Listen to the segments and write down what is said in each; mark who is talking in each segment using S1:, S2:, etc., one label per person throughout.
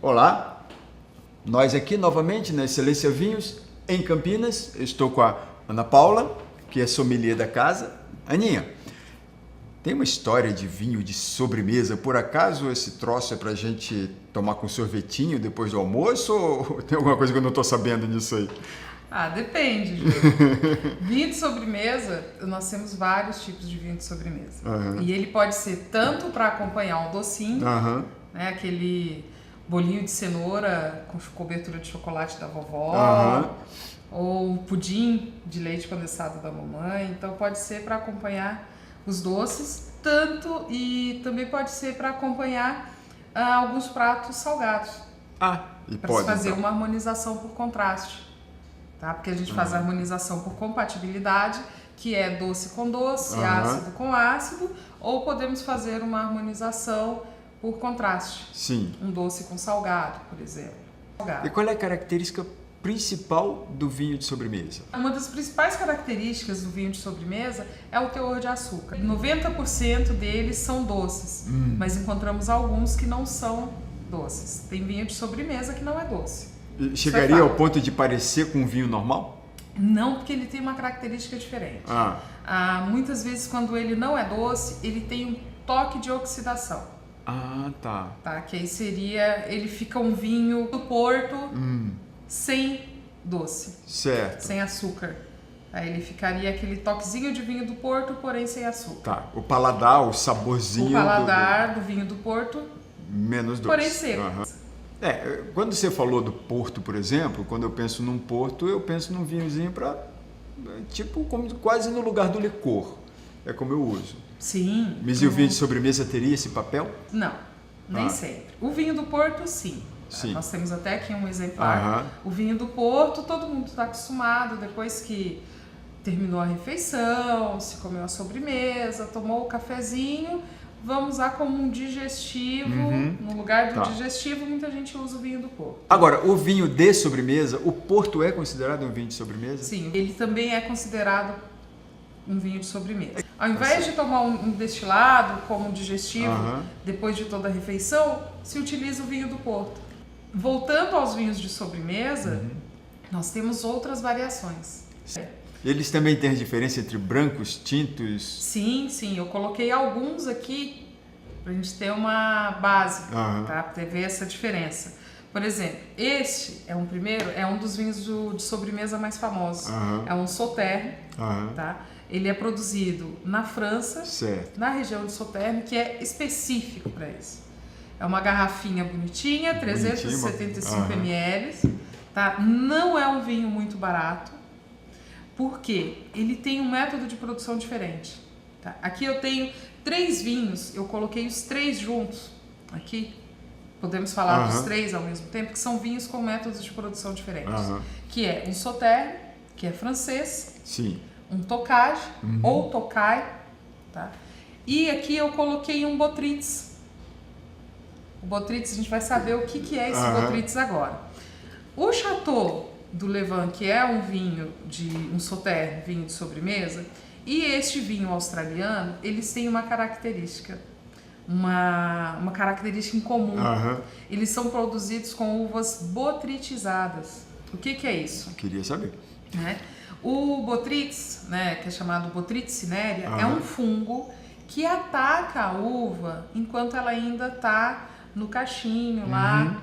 S1: Olá, nós aqui novamente na Excelência Vinhos em Campinas. Eu estou com a Ana Paula, que é sommelier da casa. Aninha, tem uma história de vinho de sobremesa? Por acaso esse troço é pra gente tomar com sorvetinho depois do almoço ou tem alguma coisa que eu não estou sabendo disso aí?
S2: Depende, Ju. Vinho de sobremesa, nós temos vários tipos de vinho de sobremesa. E ele pode ser tanto para acompanhar um docinho, né, aquele bolinho de cenoura com cobertura de chocolate da vovó, ou pudim de leite condensado da mamãe. Então pode ser para acompanhar os doces, e também pode ser para acompanhar alguns pratos salgados. Para se fazer uma harmonização por contraste. Tá? Porque a gente faz a harmonização por compatibilidade, que é doce com doce, ácido com ácido, ou podemos fazer uma harmonização por contraste.
S1: Sim.
S2: Um doce com salgado, por exemplo.
S1: E qual é a característica principal do vinho de sobremesa?
S2: Uma das principais características do vinho de sobremesa é o teor de açúcar. 90% deles são doces, mas encontramos alguns que não são doces. Tem vinho de sobremesa que não é doce.
S1: Chegaria ao ponto de parecer com um vinho normal?
S2: Não, porque ele tem uma característica diferente. Muitas vezes, quando ele não é doce, ele tem um toque de oxidação.
S1: Tá.
S2: Que aí seria, ele fica um vinho do Porto sem doce.
S1: Certo.
S2: Sem açúcar. Aí ele ficaria aquele toquezinho de vinho do Porto, porém sem açúcar.
S1: Tá. O paladar, o saborzinho.
S2: O paladar do vinho do Porto.
S1: Menos doce.
S2: Porém seco.
S1: Quando você falou do Porto, por exemplo, quando eu penso num Porto, eu penso num vinhozinho quase no lugar do licor. É como eu uso.
S2: Sim.
S1: Mas e o vinho de sobremesa teria esse papel?
S2: Não, nem sempre. O vinho do Porto, sim. Nós temos até aqui um exemplar. O vinho do Porto, todo mundo está acostumado, depois que terminou a refeição, se comeu a sobremesa, tomou o cafezinho, vamos usar como um digestivo. No lugar do digestivo, muita gente usa o vinho do Porto. Agora,
S1: o vinho de sobremesa, o Porto é considerado um vinho de sobremesa?
S2: Sim, ele também é considerado um vinho de sobremesa. Ao invés de tomar um destilado como digestivo depois de toda a refeição, se utiliza o vinho do Porto. Voltando aos vinhos de sobremesa, nós temos outras variações.
S1: Eles também têm a diferença entre brancos, tintos?
S2: Sim, eu coloquei alguns aqui para a gente ter uma base, para ver essa diferença. Por exemplo, este é um dos vinhos de sobremesa mais famosos. É um Sauternes, tá? Ele é produzido na França, na região de Sauternes, que é específico para isso. É uma garrafinha bonitinha, 375 ml, tá? Não é um vinho muito barato, porque ele tem um método de produção diferente. Tá? Aqui eu tenho 3 vinhos, eu coloquei os 3 juntos aqui. Podemos falar dos 3 ao mesmo tempo, que são vinhos com métodos de produção diferentes. Que é um Sauternes, que é francês, um Tocage ou Tokai, tá? E aqui eu coloquei um Botrytis. O Botrytis, a gente vai saber o que é esse Botrytis agora. O Chateau do Levant, que é um vinho um Sauternes, vinho de sobremesa, e este vinho australiano, eles têm uma característica, uma característica em comum. Eles são produzidos com uvas botritizadas. O que é isso?
S1: Queria saber.
S2: O Botrytis, que é chamado Botrytis cinerea, é um fungo que ataca a uva enquanto ela ainda está no cachinho lá.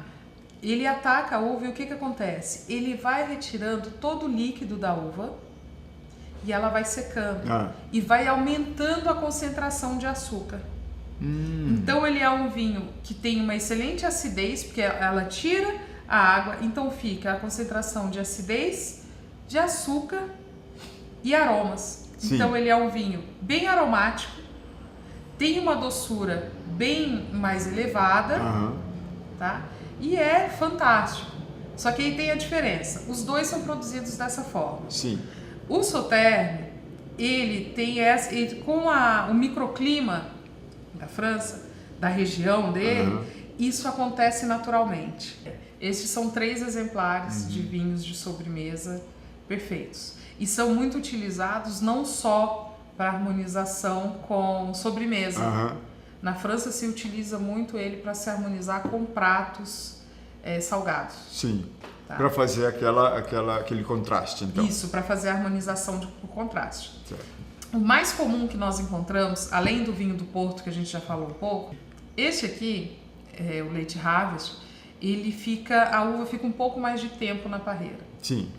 S2: Ele ataca a uva e o que acontece? Ele vai retirando todo o líquido da uva e ela vai secando e vai aumentando a concentração de açúcar. Então ele é um vinho que tem uma excelente acidez, porque ela tira a água, então fica a concentração de acidez, de açúcar e aromas. Então ele é um vinho bem aromático, tem uma doçura bem mais elevada, tá? E é fantástico. Só que aí tem a diferença. Os dois são produzidos dessa forma. O Sauternes, ele tem com o microclima da França, da região dele, isso acontece naturalmente. Esses são 3 exemplares de vinhos de sobremesa perfeitos. E são muito utilizados não só para harmonização com sobremesa. Na França se utiliza muito ele para se harmonizar com pratos salgados.
S1: Sim.
S2: Tá?
S1: Para fazer aquele contraste, então.
S2: Isso, para fazer a harmonização por contraste.
S1: Certo.
S2: O mais comum que nós encontramos, além do vinho do Porto, que a gente já falou um pouco, este aqui, o Late Harvest, a uva fica um pouco mais de tempo na parreira.
S1: Sim.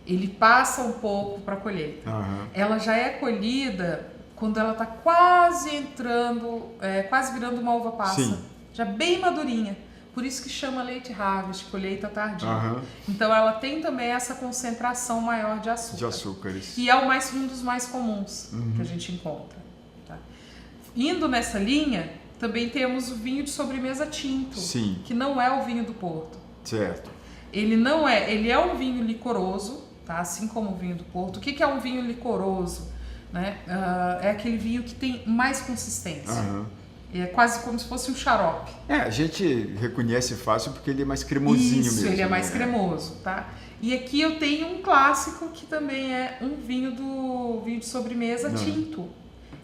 S2: Ele passa um pouco para colheita.
S1: Uhum.
S2: Ela já é colhida quando ela está quase entrando, quase virando uma uva passa.
S1: Sim.
S2: Já bem madurinha. Por isso que chama Late Harvest, colheita tardia.
S1: Uhum.
S2: Então ela tem também essa concentração maior de açúcar.
S1: De açúcares.
S2: E é um dos mais comuns que a gente encontra. Tá? Indo nessa linha, também temos o vinho de sobremesa tinto,
S1: Sim.
S2: que não é o vinho do Porto.
S1: Certo.
S2: Ele é um vinho licoroso, tá? Assim como o vinho do Porto. O que é um vinho licoroso? Né? É aquele vinho que tem mais consistência.
S1: Uhum.
S2: É quase como se fosse um xarope.
S1: A gente reconhece fácil porque ele é mais cremosinho
S2: Isso,
S1: mesmo.
S2: ele é mais cremoso, tá? E aqui eu tenho um clássico que também é um vinho de sobremesa tinto.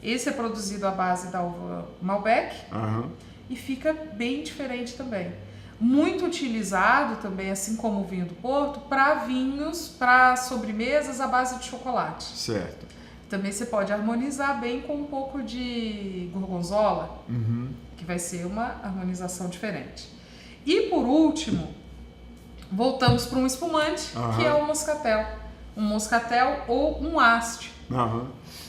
S2: Esse é produzido à base da uva Malbec e fica bem diferente também. Muito utilizado também, assim como o vinho do Porto, para sobremesas à base de chocolate.
S1: Certo.
S2: Também você pode harmonizar bem com um pouco de gorgonzola, que vai ser uma harmonização diferente. E por último, voltamos para um espumante, que é o moscatel. Um moscatel ou um ast,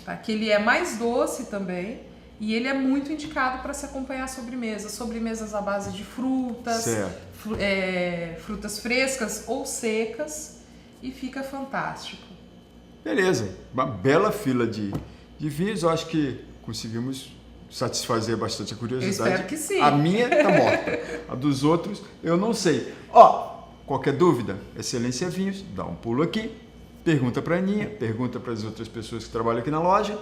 S2: tá? Que ele é mais doce também e ele é muito indicado para se acompanhar sobremesas. Sobremesas à base de frutas, frutas frescas ou secas, e fica fantástico.
S1: Beleza, uma bela fila de vinhos. Eu acho que conseguimos satisfazer bastante a curiosidade.
S2: Eu espero que sim.
S1: A minha tá morta, a dos outros eu não sei. Qualquer dúvida, Excelência Vinhos, dá um pulo aqui, pergunta para a Aninha, pergunta para as outras pessoas que trabalham aqui na loja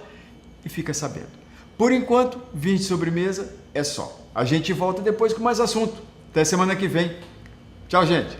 S1: e fica sabendo. Por enquanto, vinho de sobremesa é só. A gente volta depois com mais assunto. Até semana que vem. Tchau, gente.